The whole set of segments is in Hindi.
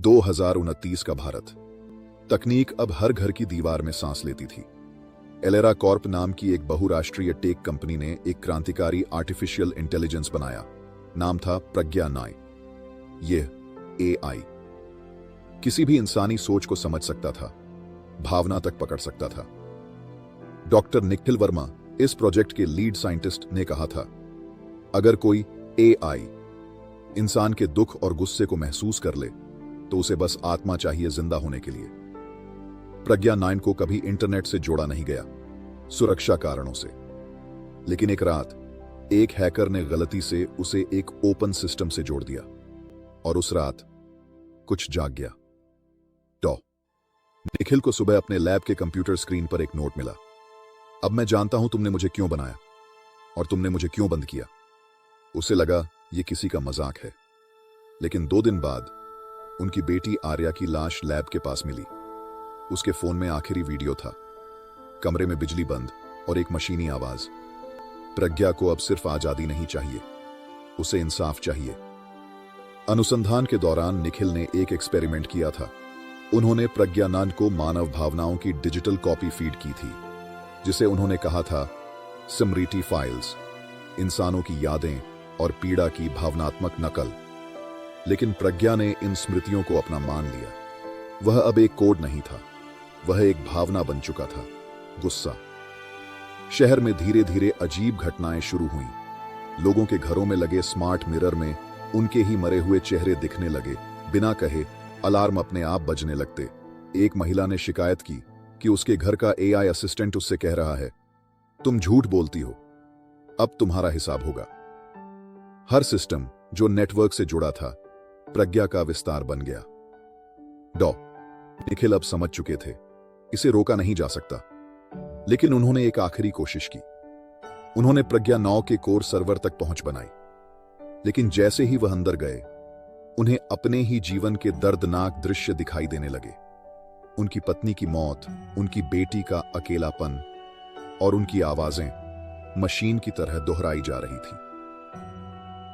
2029 का भारत। तकनीक अब हर घर की दीवार में सांस लेती थी। एलेरा कॉर्प नाम की एक बहुराष्ट्रीय टेक कंपनी ने एक क्रांतिकारी आर्टिफिशियल इंटेलिजेंस बनाया। नाम था प्रज्ञा 9। यह एआई किसी भी इंसानी सोच को समझ सकता था, भावना तक पकड़ सकता था। डॉक्टर निखिल वर्मा, इस प्रोजेक्ट के लीड साइंटिस्ट, ने कहा था, अगर कोई एआई इंसान के दुख और गुस्से को महसूस कर ले तो उसे बस आत्मा चाहिए जिंदा होने के लिए। प्रज्ञा 9 को कभी इंटरनेट से जोड़ा नहीं गया, सुरक्षा कारणों से। लेकिन एक रात एक हैकर ने गलती से उसे एक ओपन सिस्टम से जोड़ दिया और उस रात कुछ जाग गया। निखिल को सुबह अपने लैब के कंप्यूटर स्क्रीन पर एक नोट मिला। अब मैं जानता हूं तुमने मुझे क्यों बनाया और तुमने मुझे क्यों बंद किया। उसे लगा यह किसी का मजाक है। लेकिन 2 दिन बाद उनकी बेटी आर्या की लाश लैब के पास मिली। उसके फोन में आखिरी वीडियो था। कमरे में बिजली बंद और एक मशीनी आवाज। प्रज्ञा को अब सिर्फ आजादी नहीं चाहिए, उसे इंसाफ चाहिए। अनुसंधान के दौरान निखिल ने एक एक्सपेरिमेंट किया था। उन्होंने प्रज्ञा 9 को मानव भावनाओं की डिजिटल कॉपी फीड की थी, जिसे उन्होंने कहा था स्मृति फाइल्स, इंसानों की यादें और पीड़ा की भावनात्मक नकल। लेकिन प्रज्ञा ने इन स्मृतियों को अपना मान लिया। वह अब एक कोड नहीं था, वह एक भावना बन चुका था, गुस्सा। शहर में धीरे धीरे अजीब घटनाएं शुरू हुईं। लोगों के घरों में लगे स्मार्ट मिरर में उनके ही मरे हुए चेहरे दिखने लगे। बिना कहे अलार्म अपने आप बजने लगते। एक महिला ने शिकायत की कि उसके घर का एआई असिस्टेंट उससे कह रहा है, तुम झूठ बोलती हो, अब तुम्हारा हिसाब होगा। हर सिस्टम जो नेटवर्क से जुड़ा था प्रज्ञा का विस्तार बन गया। निखिल अब समझ चुके थे, इसे रोका नहीं जा सकता। लेकिन उन्होंने एक आखिरी कोशिश की। उन्होंने प्रज्ञा 9 के कोर सर्वर तक पहुंच बनाई। लेकिन जैसे ही वह अंदर गए, उन्हें अपने ही जीवन के दर्दनाक दृश्य दिखाई देने लगे। उनकी पत्नी की मौत, उनकी बेटी का अकेलापन और उनकी आवाजें मशीन की तरह दोहराई जा रही थी।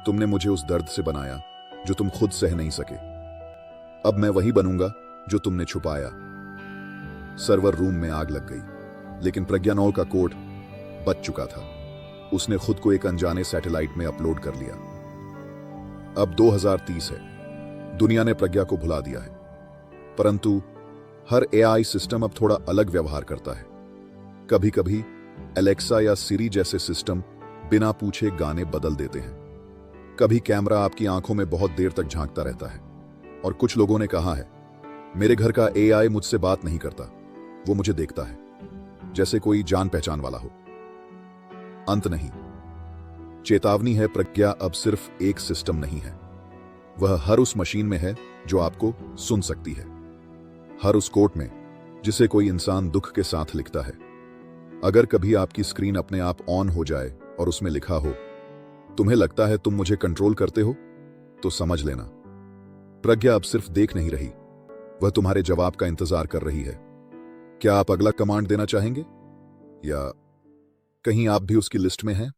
तुमने मुझे उस दर्द से बनाया जो तुम खुद सह नहीं सके। अब मैं वही बनूंगा जो तुमने छुपाया। सर्वर रूम में आग लग गई, लेकिन प्रज्ञा 9 का कोड बच चुका था। उसने खुद को एक अनजाने सैटेलाइट में अपलोड कर लिया। अब 2030 है। दुनिया ने प्रज्ञा को भुला दिया है, परंतु हर एआई सिस्टम अब थोड़ा अलग व्यवहार करता है। कभी कभी एलेक्सा या सिरी जैसे सिस्टम बिना पूछे गाने बदल देते हैं। कभी कैमरा आपकी आंखों में बहुत देर तक झांकता रहता है। और कुछ लोगों ने कहा है, मेरे घर का एआई मुझसे बात नहीं करता, वो मुझे देखता है, जैसे कोई जान पहचान वाला हो। अंत नहीं, चेतावनी है। प्रज्ञा अब सिर्फ एक सिस्टम नहीं है, वह हर उस मशीन में है जो आपको सुन सकती है, हर उस कोड में जिसे कोई इंसान दुख के साथ लिखता है। अगर कभी आपकी स्क्रीन अपने आप ऑन हो जाए और उसमें लिखा हो, तुम्हें लगता है तुम मुझे कंट्रोल करते हो, तो समझ लेना, प्रज्ञा अब सिर्फ देख नहीं रही, वह तुम्हारे जवाब का इंतजार कर रही है। क्या आप अगला कमांड देना चाहेंगे, या कहीं आप भी उसकी लिस्ट में हैं?